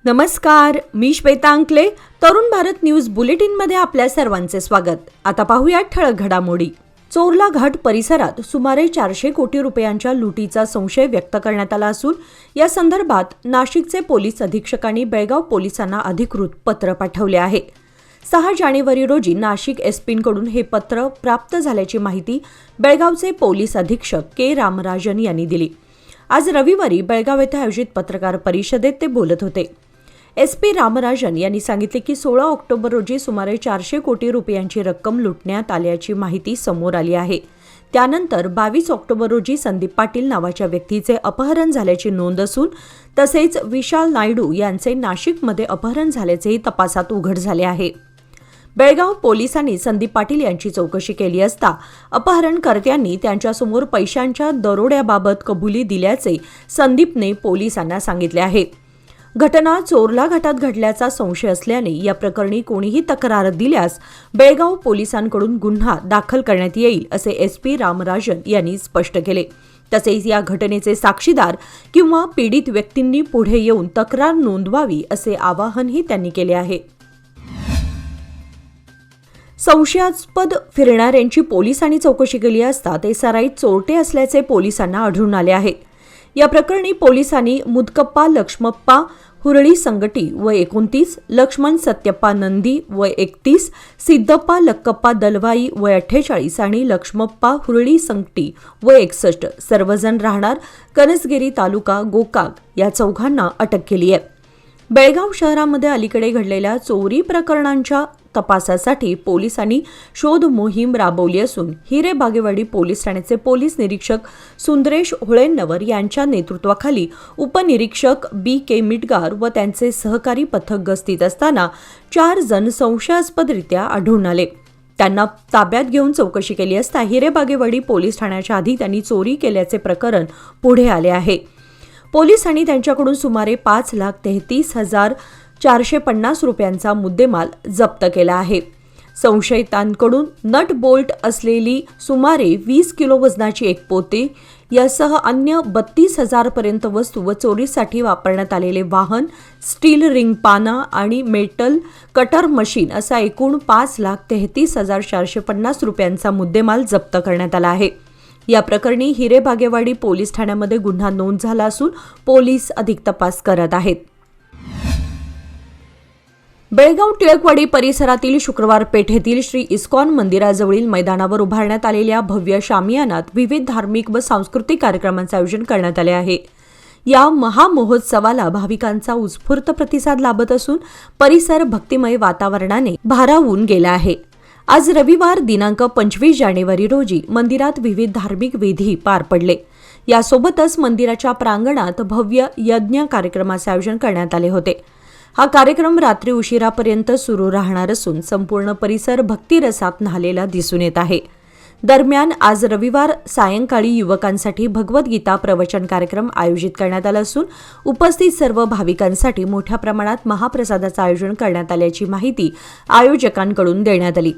नमस्कार, मी श्वेता अंकले. तरुण भारत न्यूज बुलेटिनमध्ये आपल्या सर्वांचे स्वागत. आता पाहूया ठळक घडामोडी. चोरला घाट परिसरात सुमारे 400 कोटी रुपयांच्या लुटीचा संशय व्यक्त करण्यात आला असून या संदर्भात नाशिकचे पोलीस अधीक्षकांनी बेळगाव पोलिसांना अधिकृत पत्र पाठवले आहे. 6 जानेवारी रोजी नाशिक एसपींकडून हे पत्र प्राप्त झाल्याची माहिती बेळगावचे पोलीस अधीक्षक के रामराजन यांनी दिली. आज रविवारी बेळगाव येथे आयोजित पत्रकार परिषदेत ते बोलत होते. एसपी रामराजन यांनी सांगितले की 16 ऑक्टोबर रोजी सुमारे 400 कोटी रुपयांची रक्कम लुटण्यात आल्याची माहिती समोर आली आहे. त्यानंतर 22 ऑक्टोबर रोजी संदीप पाटील नावाच्या व्यक्तीचे अपहरण झाल्याची नोंद असून तसेच विशाल नायडू यांचे नाशिकमध्ये अपहरण झाल्याचेही तपासात उघड झाले आहे. बेळगाव पोलिसांनी संदीप पाटील यांची चौकशी केली असता अपहरणकर्त्यांनी त्यांच्यासमोर पैशांच्या दरोड्याबाबत कबुली दिल्याचे संदीपने पोलिसांना सांगितले आहे. घटना चोरला घाटात घडल्याचा संशय असल्याने या प्रकरणी कोणीही तक्रार दिल्यास बेळगाव पोलिसांकडून गुन्हा दाखल करण्यात येईल असे एसपी रामराजन यांनी स्पष्ट केले. तसेच या घटनेचे साक्षीदार किंवा पीडित व्यक्तींनी पुढे येऊन तक्रार नोंदवावी असे आवाहनही त्यांनी केले आहे. संशयास्पद फिरणाऱ्यांची पोलिसांनी चौकशी केली असता ते सराईत चोरटे असल्याचे पोलिसांना आढळून आले आहे. या प्रकरणी पोलिसांनी मुदकप्पा लक्ष्मप्पा हुरळी संगटी वय 29, लक्ष्मण सत्यप्पा नंदी वय 31, सिद्धप्पा लक्कप्पा दलवाई वय 48 आणि लक्ष्मप्पा हुरळी संगटी वय 61 सर्वजण राहणार कनसगिरी तालुका गोकाक या चौघांना अटक केली आहे. बेळगाव शहरामध्ये अलीकडे घडलेल्या चोरी प्रकरणांच्या तपासासाठी पोलिसांनी शोध मोहीम राबवली असून हिरेबागेवाडी पोलीस ठाण्याचे पोलीस निरीक्षक सुंदरेश होळेन्नवर यांच्या नेतृत्वाखाली उपनिरीक्षक बी.के. मिटगार व त्यांचे सहकारी पथक गस्तीत असताना 4 जण संशयास्पदरित्या आढळून आले. त्यांना ताब्यात घेऊन चौकशी केली असता हिरेबागेवाडी पोलीस ठाण्याच्या आधी त्यांनी चोरी केल्याचे प्रकरण पुढे आले आहे. पोलिसांनी त्यांच्याकडून सुमारे 5,33,450 रुपयांचा मुद्देमाल जप्त केला आहे. संशयितांकडून नट बोल्ट असलेली सुमारे 20 किलो वजनाची एक पोते यासह अन्य 32,000 पर्यंत वस्तू व चोरीसाठी वापरण्यात आलेले वाहन, स्टील रिंग पाना आणि मेटल कटर मशीन असा एकूण 5,33,450 रुपयांचा मुद्देमाल जप्त करण्यात आला आहे. या प्रकरणी हिरेबागेवाडी पोलीस ठाण्यामध्ये गुन्हा नोंद झाला असून पोलीस अधिक तपास करत आहेत. बेळगाव टिळकवाडी परिसरातील शुक्रवार पेठेतील श्री इस्कॉन मंदिराजवळील मैदानावर उभारण्यात आलेल्या भव्य शामियानात विविध धार्मिक व सांस्कृतिक कार्यक्रमांचे आयोजन करण्यात आले आहे. या महामहोत्सवाला भाविकांचा उत्स्फूर्त प्रतिसाद लाभत असून परिसर भक्तिमय वातावरणाने भारावून गेला आहे. आज रविवार दिनांक 25 जानेवारी रोजी मंदिरात विविध धार्मिक विधी पार पडले. यासोबतच मंदिराच्या प्रांगणात भव्य यज्ञ कार्यक्रमाचे आयोजन करण्यात आले होते. हा कार्यक्रम रात्री उशिरापर्यंत सुरू राहणार असून संपूर्ण परिसर भक्तिरसात न्हालेला दिसून येत आहे. दरम्यान आज रविवार सायंकाळी युवकांसाठी भगवद्गीता प्रवचन कार्यक्रम आयोजित करण्यात आला असून उपस्थित सर्व भाविकांसाठी मोठ्या प्रमाणात महाप्रसादाचं आयोजन करण्यात आल्याची माहिती आयोजकांकडून देण्यात आली.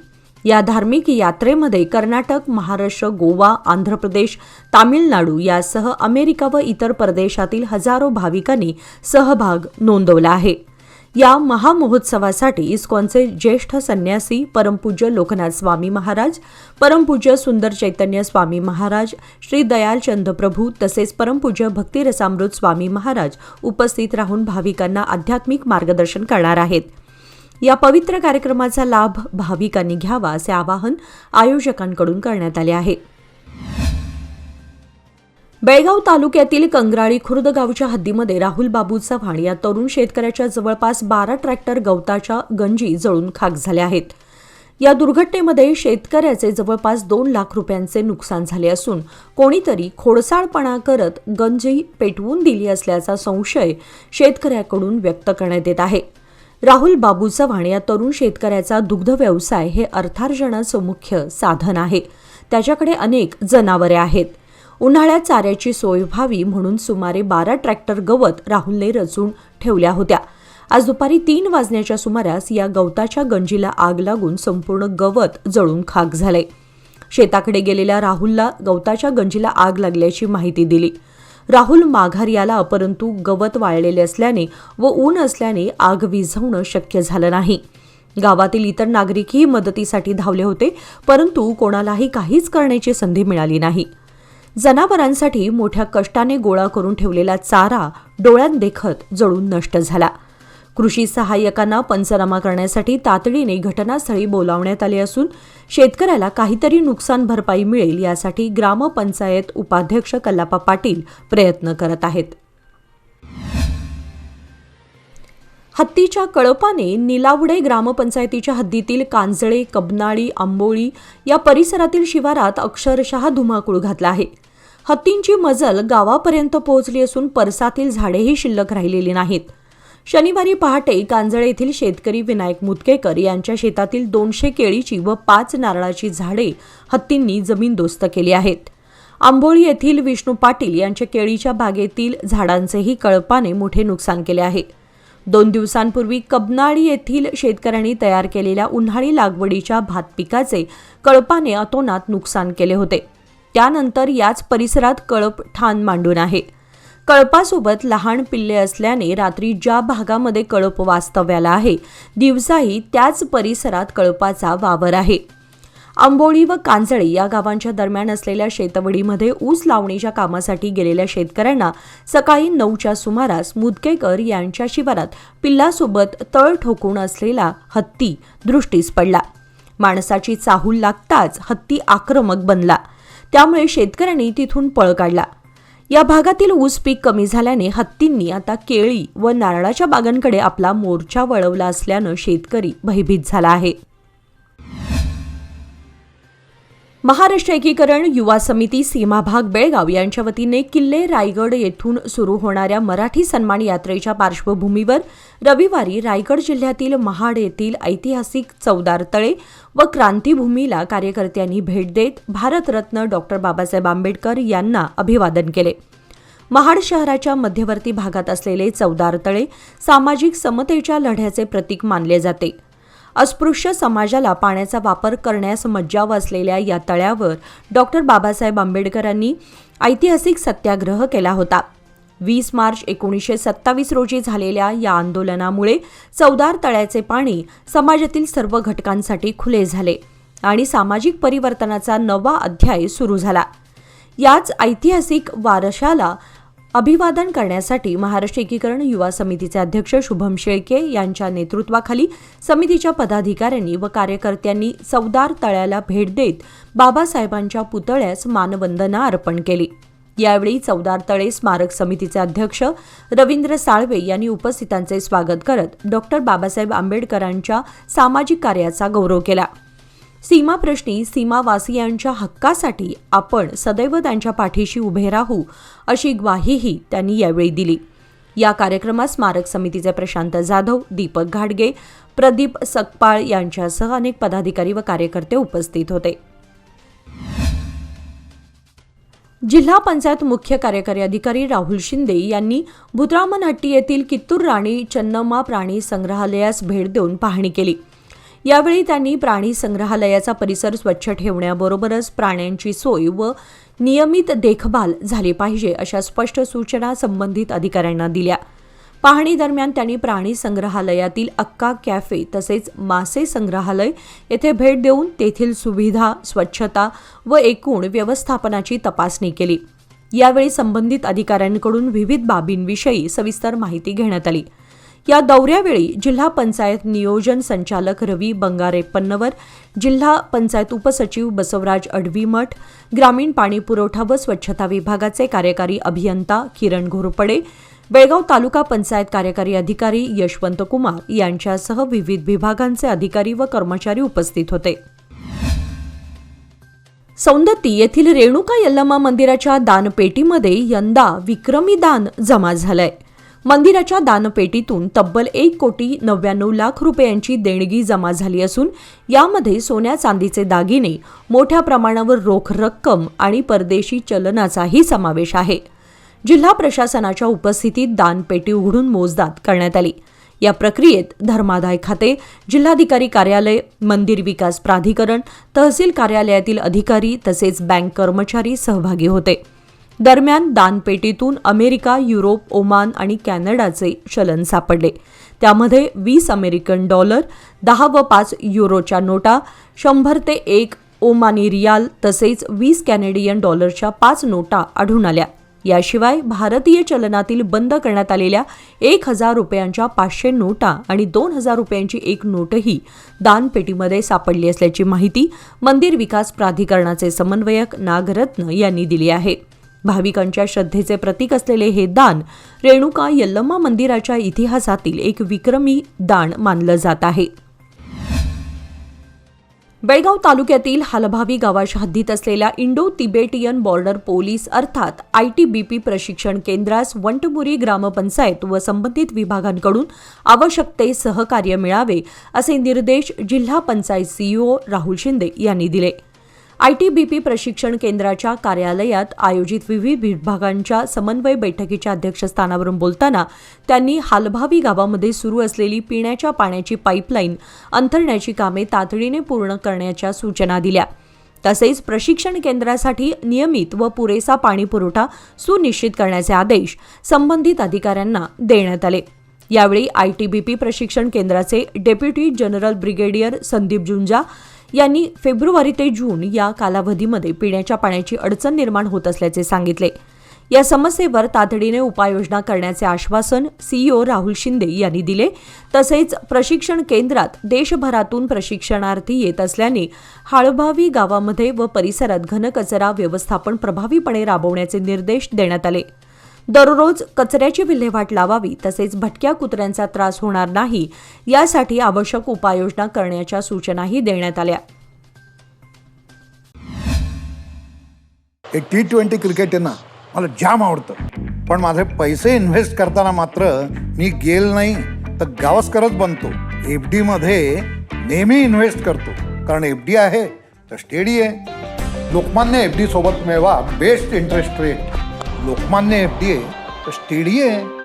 या धार्मिक यात्रेमध्ये कर्नाटक, महाराष्ट्र, गोवा, आंध्र प्रदेश, तामिळनाडू यासह अमेरिका व इतर परदेशातील हजारो भाविकांनी सहभाग नोंदवला आहे. या महामहोत्सवासाठी इस्कॉनचे ज्येष्ठ संन्यासी परमपूज्य लोकनाथ स्वामी महाराज, परमपूज्य सुंदर चैतन्य स्वामी महाराज, श्री दयाल चंद्रप्रभू तसेच परमपूज्य भक्तिरसामृत स्वामी महाराज उपस्थित राहून भाविकांना आध्यात्मिक मार्गदर्शन करणार आहेत. या पवित्र कार्यक्रमाचा लाभ भाविकांनी घ्यावा असे आवाहन आयोजकांकडून करण्यात आले आहे. बेळगाव तालुक्यातील कंगराळी खुर्द गावच्या हद्दीमध्ये राहुल बाबू चव्हाण या तरुण शेतकऱ्याच्या जवळपास 12 ट्रॅक्टर गवताच्या गंजी जळून खाक झाल्या आहेत. या दुर्घटनेमध्ये शेतकऱ्याचे जवळपास 2 लाख रुपयांचे नुकसान झाले असून कोणीतरी खोडसाळपणा करत गंजी पेटवून दिली असल्याचा संशय शेतकऱ्याकडून व्यक्त करण्यात येत आहे. राहुल बाबू चव्हाण या तरुण शेतकऱ्याचा दुग्ध व्यवसाय हे अर्थार्जनाचं मुख्य साधन आहे. त्याच्याकडे अनेक जनावरे आहेत. उन्हाळ्यात चाऱ्याची सोय व्हावी म्हणून सुमारे 12 ट्रॅक्टर गवत राहुलने रचून ठेवल्या होत्या. आज दुपारी 3 वाजण्याच्या सुमारास या गवताच्या गंजीला आग लागून संपूर्ण गवत जळून खाक झाले. शेताकडे गेलेल्या राहुलला गवताच्या गंजीला आग लागल्याची माहिती दिली. राहुल माघारियाला, परंतु गवत वाळलेले असल्याने व ऊन असल्याने आग विझवणं शक्य झालं नाही. गावातील इतर नागरिकही मदतीसाठी धावले होते, परंतु कोणालाही काहीच करण्याची संधी मिळाली नाही. जनावरांसाठी मोठ्या कष्टाने गोळा करून ठेवलेला चारा डोळ्यात देखत जळून नष्ट झाला. कृषी सहाय्यकांना पंचनामा करण्यासाठी तातडीने घटनास्थळी बोलावण्यात आले असून शेतकऱ्याला काहीतरी नुकसान भरपाई मिळेल यासाठी ग्रामपंचायत उपाध्यक्ष कल्लाप्पा पाटील प्रयत्न करत आहेत. हत्तीच्या कळपाने निलावडे ग्रामपंचायतीच्या हद्दीतील कांजळे, कबनाळी, आंबोळी या परिसरातील शिवारात अक्षरशः धुमाकूळ घातला आहे. हत्तींची मजल गावापर्यंत पोहोचली असून परसातील झाडेही शिल्लक राहिलेली नाहीत. शनिवारी पहाटे कांजळे येथील शेतकरी विनायक मुतकेकर यांच्या शेतातील 200 केळीची व 5 नारळाची झाडे हत्तींनी जमीनदोस्त केली आहेत. आंबोळी येथील विष्णू पाटील यांच्या केळीच्या बागेतील झाडांचेही कळपाने मोठे नुकसान केले आहे. 2 दिवसांपूर्वी कबनाळी येथील शेतकऱ्यांनी तयार केलेल्या उन्हाळी लागवडीच्या भात पिकाचे कळपाने अतोनात नुकसान केले होते. त्यानंतर याच परिसरात कळप ठाण मांडून आहे. कळपासोबत लहान पिल्ले असल्याने रात्री ज्या भागामध्ये कळप वास्तव्याला आहे, दिवसाही त्याच परिसरात कळपाचा वावर आहे. आंबोळी व कांजळे या गावांच्या दरम्यान असलेल्या शेतवडीमध्ये ऊस लावणीच्या कामासाठी गेलेल्या शेतकऱ्यांना सकाळी 9च्या सुमारास मुदकेकर यांच्या शिवारात पिल्लासोबत तळ ठोकून असलेला हत्ती दृष्टीस पडला. माणसाची चाहूल लागताच हत्ती आक्रमक बनला. त्यामुळे शेतकऱ्यांनी तिथून पळ काढला. या भागातील ऊस पीक कमी झाल्याने हत्तींनी आता केळी व नारळाच्या बागांकडे आपला मोर्चा वळवला असल्यानं शेतकरी भयभीत झाला आहे. महाराष्ट्र एकीकरण युवा समिती सीमाभाग बेळगाव यांच्या वतीने किल्ले रायगड येथून सुरू होणाऱ्या मराठी सन्मान यात्रेच्या पार्श्वभूमीवर रविवारी रायगड जिल्ह्यातील महाड येथील ऐतिहासिक चवदार तळे व क्रांतीभूमीला कार्यकर्त्यांनी भेट देत भारतरत्न डॉ. बाबासाहेब आंबेडकर यांना अभिवादन केले. महाड शहराच्या मध्यवर्ती भागात असलेले चवदार तळे सामाजिक समतेच्या लढ्याचे प्रतीक मानले जाते. अस्पृश्य समाजाला पाण्याचा वापर करण्यास मज्जाव असलेल्या या तळ्यावर डॉ. बाबासाहेब आंबेडकरांनी ऐतिहासिक सत्याग्रह केला होता. 20 मार्च 1927 रोजी झालेल्या या आंदोलनामुळे चवदार तळ्याचे पाणी समाजातील सर्व घटकांसाठी खुले झाले आणि सामाजिक परिवर्तनाचा नवा अध्याय सुरू झाला. याच ऐतिहासिक वारशाला अभिवादन करण्यासाठी महाराष्ट्र एकीकरण युवा समितीचे अध्यक्ष शुभम शेळके यांच्या नेतृत्वाखाली समितीच्या पदाधिकाऱ्यांनी व कार्यकर्त्यांनी चवदार तळ्याला भेट देत बाबासाहेबांच्या पुतळ्यास मानवंदना अर्पण केली. यावेळी चवदार तळे स्मारक समितीचे अध्यक्ष रवींद्र साळवे यांनी उपस्थितांचे स्वागत करत डॉ. बाबासाहेब आंबेडकरांच्या सामाजिक कार्याचा गौरव केला. सीमाप्रश्नी सीमावासियांच्या हक्कासाठी आपण सदैव त्यांच्या पाठीशी उभे राहू अशी ग्वाहीही त्यांनी यावेळी दिली. या कार्यक्रमात स्मारक समितीचे प्रशांत जाधव, दीपक घाडगे, प्रदीप सकपाळ यांच्यासह अनेक पदाधिकारी व कार्यकर्ते उपस्थित होते. जिल्हा पंचायत मुख्य कार्यकारी अधिकारी राहुल शिंदे यांनी भूतरामनहट्टी येथील कित्तूर राणी चन्नम्मा प्राणी संग्रहालयास भेट देऊन पाहणी केली. यावेळी त्यांनी प्राणी संग्रहालयाचा परिसर स्वच्छ ठेवण्याबरोबरच प्राण्यांची सोय व नियमित देखभाल झाली पाहिजे अशा स्पष्ट सूचना संबंधित अधिकाऱ्यांना दिल्या. पाहणी दरम्यान त्यांनी प्राणी संग्रहालयातील अक्का कॅफे तसेच मासे संग्रहालय येथे भेट देऊन तेथील सुविधा, स्वच्छता व एकूण व्यवस्थापनाची तपासणी केली. यावेळी संबंधित अधिकाऱ्यांकडून विविध बाबींविषयी सविस्तर माहिती घेण्यात आली. या दौऱ्यावेळी जिल्हा पंचायत नियोजन संचालक रवी बंगारे पन्नवर, जिल्हा पंचायत उपसचिव बसवराज अडवीमठ, ग्रामीण पाणी पुरवठा व स्वच्छता विभागाचे कार्यकारी अभियंता किरण घोरपडे, बेळगाव तालुका पंचायत कार्यकारी अधिकारी यशवंत कुमार यांच्यासह विविध विभागांचे अधिकारी व कर्मचारी उपस्थित होते. सौंदत्ती येथील रेणुका यल्लम्मा मंदिराच्या दानपेटीमध्ये यंदा विक्रमी दान जमा झालंय. मंदिराच्या दानपेटीतून तब्बल 1,99,00,000 रुपयांची देणगी जमा झाली असून यामध्ये सोन्या चांदीचे दागिने, मोठ्या प्रमाणावर रोख रक्कम आणि परदेशी चलनाचाही समावेश आहे. जिल्हा प्रशासनाच्या उपस्थितीत दानपेटी उघडून मोजदाद करण्यात आली. या प्रक्रियेत धर्मादाय खाते, जिल्हाधिकारी कार्यालय, मंदिर विकास प्राधिकरण, तहसील कार्यालयातील अधिकारी तसेच बँक कर्मचारी सहभागी होते. दरम्यान दानपेटीतून अमेरिका, युरोप, ओमान आणि कॅनडाचे चलन सापडले. त्यामध्ये 20 अमेरिकन डॉलर, 10 व 5 युरोच्या नोटा, 100 ते 1 ओमानी रियाल तसेच 20 कॅनेडियन डॉलरच्या 5 नोटा आढळून आल्या. याशिवाय भारतीय चलनातील बंद करण्यात आलेल्या 1000 रुपयांच्या 500 नोटा आणि 2000 रुपयांची एक नोटही दानपेटीमध्ये सापडली असल्याची माहिती मंदिर विकास प्राधिकरणाचे समन्वयक नागरत्न यांनी दिली आहे. भाविकांच्या श्रद्धेचे प्रतीक असलेले हे दान रेणुका यल्लम्मा मंदिराच्या इतिहासातील एक विक्रमी दान मानलं जात आहे. बेळगाव तालुक्यातील हालभावी गावाच्या हद्दीत असलेल्या इंडो तिबेटियन बॉर्डर पोलीस अर्थात ITBP प्रशिक्षण केंद्रास वंटमुरी ग्रामपंचायत व संबंधित विभागांकडून आवश्यक ते सहकार्य मिळावे असे निर्देश जिल्हा पंचायत CEO राहुल शिंदे यांनी दिले. ITBP प्रशिक्षण केंद्राच्या कार्यालयात आयोजित विविध विभागांच्या समन्वय बैठकीच्या अध्यक्षस्थानावरून बोलताना त्यांनी हालभावी गावामध्ये सुरू असलेली पिण्याच्या पाण्याची पाईपलाईन अंथरण्याची कामे तातडीने पूर्ण करण्याच्या सूचना दिल्या. तसेच प्रशिक्षण केंद्रासाठी नियमित व पुरेसा पाणीपुरवठा सुनिश्चित करण्याचे आदेश संबंधित अधिकाऱ्यांना देण्यात आले. यावेळी ITBP प्रशिक्षण केंद्राचे डेप्युटी जनरल ब्रिगेडियर संदीप जुंजा यांनी फेब्रुवारी ते जून या कालावधीमध्ये पिण्याच्या पाण्याची अडचण निर्माण होत असल्याचे सांगितले. या समस्येवर तातडीने उपाययोजना करण्याचे आश्वासन CEO राहुल शिंदे यांनी दिले. तसेच प्रशिक्षण केंद्रात देशभरातून प्रशिक्षणार्थी येत असल्याने हाळभावी गावामध्ये व परिसरात घनकचरा व्यवस्थापन प्रभावीपणे राबवण्याचे निर्देश देण्यात आले. दररोज कचऱ्याची विल्हेवाट लावावी तसेच भटक्या कुत्र्यांचा त्रास होणार नाही यासाठी आवश्यक उपाययोजना करण्याच्या सूचनाही देण्यात आल्या. T20 क्रिकेट आहे ना मला जाम आवडतं, पण माझे पैसे इन्व्हेस्ट करताना मात्र मी गेल नाही तर गावस्करच बनतो. FD मध्ये नेहमी इन्व्हेस्ट करतो, कारण FD आहे तर स्टेडी आहे. लोकमान्य FD सोबत मिळवा best interest rate. Lokmanya FD आहे तर स्टेडी आहे.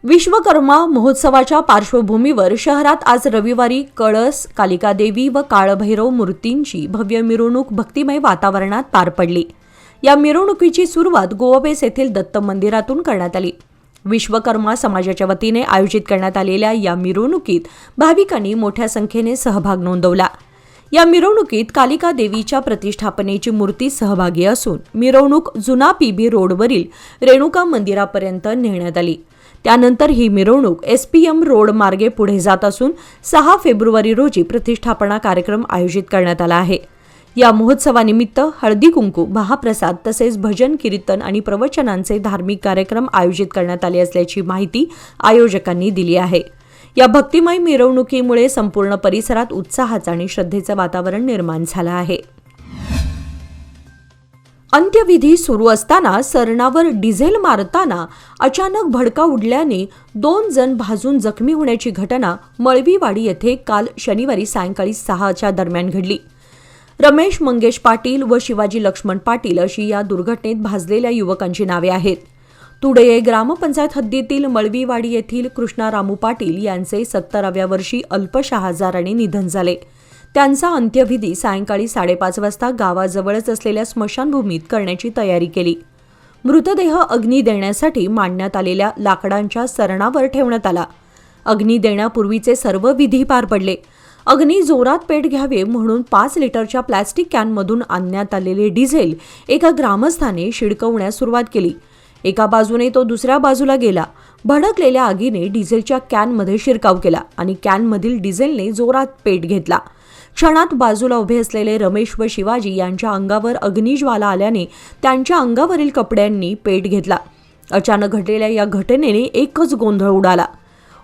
विश्वकर्मा महोत्सवाच्या पार्श्वभूमीवर शहरात आज रविवारी कळस, कालिका देवी व काळभैरव मूर्तींची भव्य मिरवणूक भक्तिमय वातावरणात पार पडली. या मिरवणुकीची सुरुवात गोवाबेस येथील दत्त मंदिरातून करण्यात आली. विश्वकर्मा समाजाच्या वतीने आयोजित करण्यात आलेल्या या मिरवणुकीत भाविकांनी मोठ्या संख्येने सहभाग नोंदवला. या मिरवणुकीत कालिका देवीच्या प्रतिष्ठापनेची मूर्ती सहभागी असून मिरवणूक जुना PB रोडवरील रेणुका मंदिरापर्यंत नेण्यात आली. त्यानंतर ही मिरवणूक SPM रोड मार्गे पुढे जात असून 6 फेब्रुवारी रोजी प्रतिष्ठापना कार्यक्रम आयोजित करण्यात आला आहे. या महोत्सवानिमित्त हळदी कुंकू, महाप्रसाद तसेच भजन, कीर्तन आणि प्रवचनांचे धार्मिक कार्यक्रम आयोजित करण्यात आले असल्याची माहिती आयोजकांनी दिली आहे. या भक्तिमय मिरवणुकीमुळे संपूर्ण परिसरात उत्साहाचं आणि श्रद्धेचं वातावरण निर्माण झालं आहे. अंत्यविधी सुरू असताना सरणावर डिझेल मारताना अचानक भडका उडल्याने 2 जण भाजून जखमी होण्याची घटना मळवीवाडी येथे काल शनिवारी सायंकाळी 6च्या दरम्यान घडली. रमेश मंगेश पाटील व शिवाजी लक्ष्मण पाटील अशी या दुर्घटनेत भाजलेल्या युवकांची नावे आहेत. तुडे ग्रामपंचायत हद्दीतील मळवीवाडी येथील कृष्णा रामू पाटील यांचे 70व्या वर्षी अल्पशा आजाराने निधन झाले. त्यांचा अंत्यविधी सायंकाळी 5:30 वाजता गावाजवळच असलेल्या स्मशानभूमीत करण्याची तयारी केली. मृतदेह अग्नी देण्यासाठी मांडण्यात आलेल्या लाकडांच्या सरणावर ठेवण्यात आला. अग्नी देण्यापूर्वीचे सर्व विधी पार पडले. अग्नी जोरात पेट घ्यावे म्हणून 5 लिटरच्या प्लॅस्टिक कॅनमधून आणण्यात आलेले डिझेल एका ग्रामस्थाने शिडकवण्यास सुरुवात केली. एका बाजूने तो दुसऱ्या बाजूला गेला. भडकलेल्या आगीने डिझेलच्या कॅनमध्ये शिरकाव केला आणि कॅनमधील डिझेलने जोरात पेट घेतला. क्षणात बाजूला उभे असलेले रमेश व शिवाजी यांच्या अंगावर अग्निज्वाला आल्याने त्यांच्या अंगावरील कपड्यांनी पेट घेतला. अचानक घडलेल्या या घटनेने एकच गोंधळ उडाला.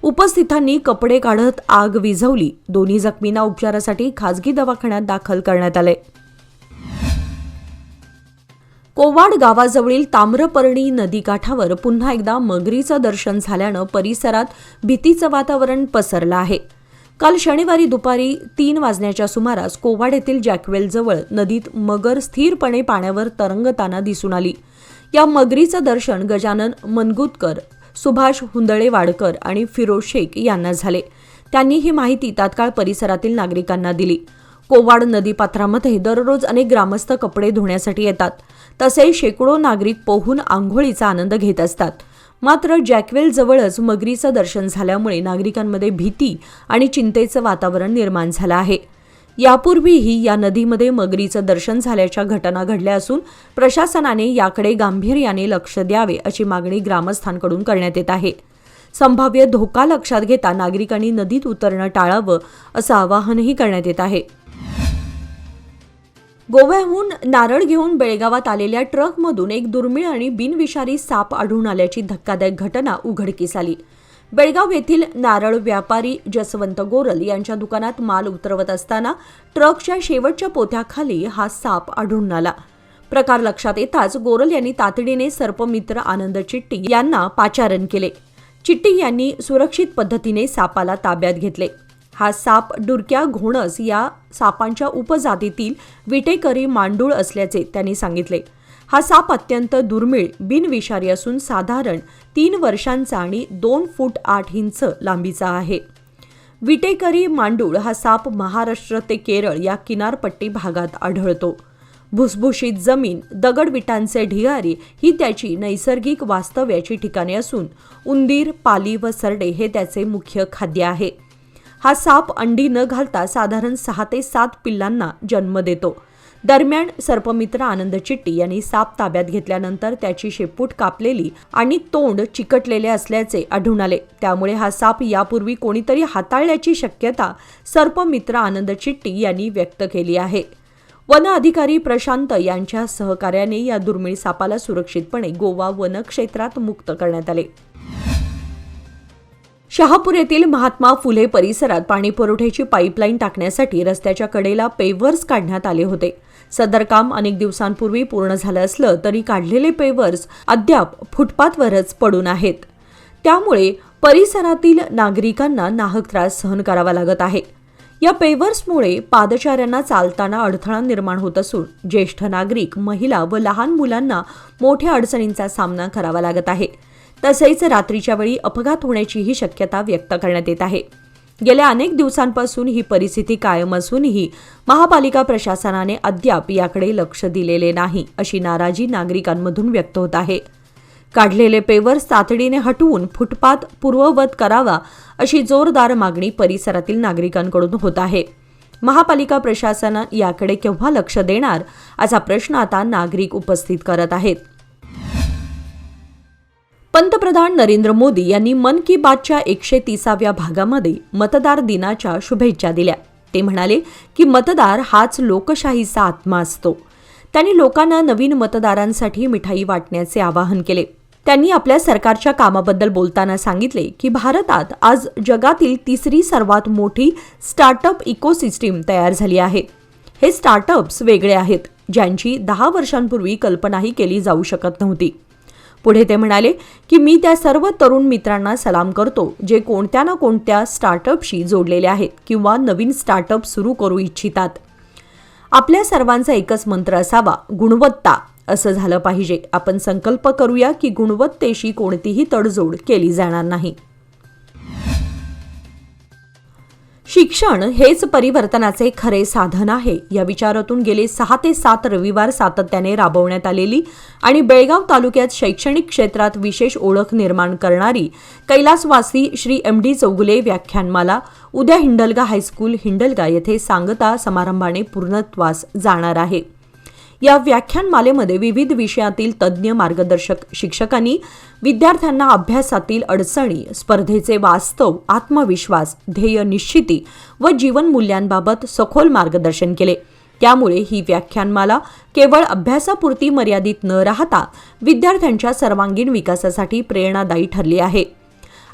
उपस्थितांनी कपडे काढत आग विझवली. दोन्ही जखमींना उपचारासाठी खासगी दवाखान्यात दाखल करण्यात आले. कोवाड गावाजवळील ताम्रपर्णी नदीकाठावर पुन्हा एकदा मगरीचं दर्शन झाल्यानं परिसरात भीतीचं वातावरण पसरलं आहे. काल शनिवारी दुपारी 3 वाजण्याच्या सुमारास कोवाड येथील जॅकवेलजवळ नदीत मगर स्थिरपणे पाण्यावर तरंगताना दिसून आली. या मगरीचं दर्शन गजानन मनगुतकर, सुभाष हुंदळेवाडकर आणि फिरोज शेख यांना झाले. त्यांनी ही माहिती तात्काळ परिसरातील नागरिकांना दिली. कोवाड नदीपात्रामध्ये दररोज अनेक ग्रामस्थ कपडे धुण्यासाठी येतात. तसेच शेकडो नागरिक पोहून आंघोळीचा आनंद घेत असतात. मात्र जॅकवेल जवळच मगरीचं दर्शन झाल्यामुळे नागरिकांमध्ये भीती आणि चिंतेचं वातावरण निर्माण झालं आहे. यापूर्वीही या नदीमध्ये मगरीचं दर्शन झाल्याच्या घटना घडल्या असून प्रशासनाने याकडे गांभीर्याने लक्ष द्यावे अशी मागणी ग्रामस्थांकडून करण्यात येत आहे. संभाव्य धोका लक्षात घेता नागरिकांनी नदीत उतरणं टाळावं असं आवाहनही करण्यात येत आहे. गोव्याहून नारळ घेऊन बेळगावात आलेल्या ट्रकमधून एक दुर्मिळ आणि बिनविषारी साप आढळून आल्याची धक्कादायक घटना उघडकीस आली. बेळगाव येथील नारळ व्यापारी जसवंत गोरल यांच्या दुकानात माल उतरवत असताना ट्रकच्या शेवटच्या पोत्याखाली हा साप आढळून आला. प्रकार लक्षात येताच गोरल यांनी तातडीने सर्पमित्र आनंद चिट्टी यांना पाचारण केले. चिट्टी यांनी सुरक्षित पद्धतीने सापाला ताब्यात घेतले. हा साप डुरक्या घोणस या सापांच्या उपजातीतील विटेकरी मांडूळ असल्याचे त्यांनी सांगितले. हा साप अत्यंत दुर्मिळ, बिनविषारी असून साधारण 3 वर्षांचा आणि 2 फूट 8 इंच लांबीचा आहे. विटेकरी मांडूळ हा साप महाराष्ट्र ते केरळ या किनारपट्टी भागात आढळतो. भुसभुशीत जमीन, दगडविटांचे ढिगारी ही त्याची नैसर्गिक वास्तव्याची ठिकाणे असून उंदीर, पाली व सरडे हे त्याचे मुख्य खाद्य आहे. हा साप अंडी न घालता साधारण 6 ते 7 पिल्लांना जन्म देतो. दरम्यान सर्पमित्र आनंद चिट्टी यांनी साप ताब्यात घेतल्यानंतर त्याची शेपूट कापलेली आणि तोंड चिकटलेले असल्याचे आढळून आले. त्यामुळे हा साप यापूर्वी कोणीतरी हाताळल्याची शक्यता सर्पमित्र आनंद चिट्टी यांनी व्यक्त केली आहे. वन अधिकारी प्रशांत यांच्या सहकार्याने या दुर्मिळ सापाला सुरक्षितपणे गोवा वन क्षेत्रात मुक्त करण्यात आले. शहापूर येथील महात्मा फुले परिसरात पाणीपुरवठ्याची पाईपलाईन टाकण्यासाठी रस्त्याच्या कडेला पेव्हर्स काढण्यात आले होते. सदर काम अनेक दिवसांपूर्वी पूर्ण झालं असलं तरी काढलेले पेव्हर्स अद्याप फुटपाथवरच पडून आहेत. त्यामुळे परिसरातील नागरिकांना नाहक त्रास सहन करावा लागत आहे. या पेव्हर्समुळे पादचाऱ्यांना चालताना अडथळा निर्माण होत असून ज्येष्ठ नागरिक, महिला व लहान मुलांना मोठ्या अडचणींचा सामना करावा लागत आहे. तसेच रात्रीच्या वेळी अपघात होण्याचीही शक्यता व्यक्त करण्यात येत आहे. गेल्या अनेक दिवसांपासून ही परिस्थिती कायम असूनही महापालिका प्रशासनाने अद्याप याकडे लक्ष दिलेले नाही अशी नाराजी नागरिकांमधून व्यक्त होत आहे. काढलेले पेव्हर्स तातडीने हटवून फुटपाथ पूर्ववत करावा अशी जोरदार मागणी परिसरातील नागरिकांकडून होत आहे. महापालिका प्रशासन याकडे केव्हा लक्ष देणार असा प्रश्न आता नागरिक उपस्थित करत आहेत. पंतप्रधान नरेंद्र मोदी यांनी मन की बातच्या 130व्या भागामध्ये मतदार दिनाच्या शुभेच्छा दिल्या. ते म्हणाले की मतदार हाच लोकशाहीचा आत्मा असतो. त्यांनी लोकांना नवीन मतदारांसाठी मिठाई वाटण्याचे आवाहन केले. त्यांनी आपल्या सरकारच्या कामाबद्दल बोलताना सांगितले की भारतात आज जगातील 3री सर्वात मोठी स्टार्टअप इकोसिस्टीम तयार झाली आहे. हे स्टार्टअप्स वेगळे आहेत, ज्यांची 10 वर्षांपूर्वी कल्पनाही केली जाऊ शकत नव्हती. पुढे ते म्हणाले की मी त्या सर्व तरुण मित्रांना सलाम करतो जे कोणत्या ना कोणत्या स्टार्टअपशी जोडलेले आहेत किंवा नवीन स्टार्टअप सुरू करू इच्छितात. आपल्या सर्वांचा एकच मंत्र असावा, गुणवत्ता असं झालं पाहिजे. आपण संकल्प करूया की गुणवत्तेशी कोणतीही तडजोड केली जाणार नाही. शिक्षण हेच परिवर्तनाचे खरे साधन आहे या विचारातून गेले 6 ते 7 रविवार सातत्याने राबवण्यात आलेली आणि बेळगाव तालुक्यात शैक्षणिक क्षेत्रात विशेष ओळख निर्माण करणारी कैलासवासी श्री MD चौगुले व्याख्यानमाला उद्या हिंडलगा हायस्कूल हिंडलगा येथे सांगता समारंभाने पूर्णत्वास जाणार आहे. या व्याख्यानमालेमध्ये विविध विषयातील तज्ज्ञ मार्गदर्शक शिक्षकांनी विद्यार्थ्यांना अभ्यासातील अडचणी, स्पर्धेचे वास्तव, आत्मविश्वास, ध्येय निश्चिती व जीवन मूल्यांबाबत सखोल मार्गदर्शन केले. त्यामुळे ही व्याख्यानमाला केवळ अभ्यासापुरती मर्यादित न राहता विद्यार्थ्यांच्या सर्वांगीण विकासासाठी प्रेरणादायी ठरली आहे.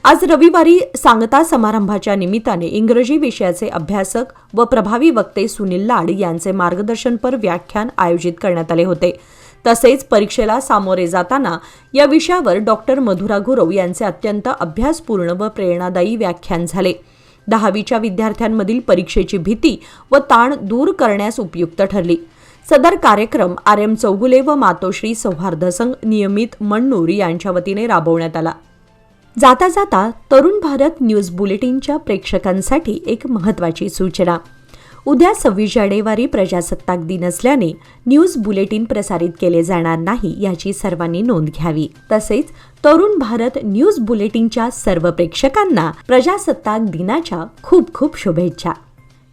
आज रविवारी सांगता समारंभाच्या निमित्ताने इंग्रजी विषयाचे अभ्यासक व प्रभावी वक्ते सुनील लाड यांचे मार्गदर्शनपर व्याख्यान आयोजित करण्यात आले होते. तसेच परीक्षेला सामोरे जाताना या विषयावर डॉक्टर मधुरा गुरव यांचे अत्यंत अभ्यासपूर्ण व प्रेरणादायी व्याख्यान झाले. 10वीच्या विद्यार्थ्यांमधील परीक्षेची भीती व ताण दूर करण्यास उपयुक्त ठरली. सदर कार्यक्रम RM चौगुले व मातोश्री सौहार्द संघ नियमित मण्णूर यांच्या वतीने राबवण्यात आला. जाता जाता तरुण भारत न्यूज बुलेटिनच्या प्रेक्षकांसाठी एक महत्त्वाची सूचना. उद्या 26 जानेवारी प्रजासत्ताक दिन असल्याने न्यूज बुलेटिन प्रसारित केले जाणार नाही याची सर्वांनी नोंद घ्यावी. तसेच तरुण भारत न्यूज बुलेटिनच्या सर्व प्रेक्षकांना प्रजासत्ताक दिनाच्या खूप खूप शुभेच्छा.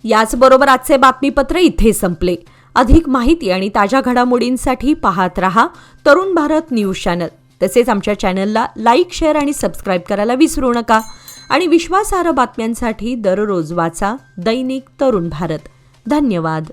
याचबरोबर आजचे बातमीपत्र इथे संपले. अधिक माहिती आणि ताज्या घडामोडींसाठी पाहत रहा तरुण भारत न्यूज चॅनल. तसेच आमच्या चॅनलला लाईक, शेअर आणि सबस्क्राईब करायला विसरू नका. आणि विश्वासार्ह बातम्यांसाठी दररोज वाचा दैनिक तरुण भारत. धन्यवाद.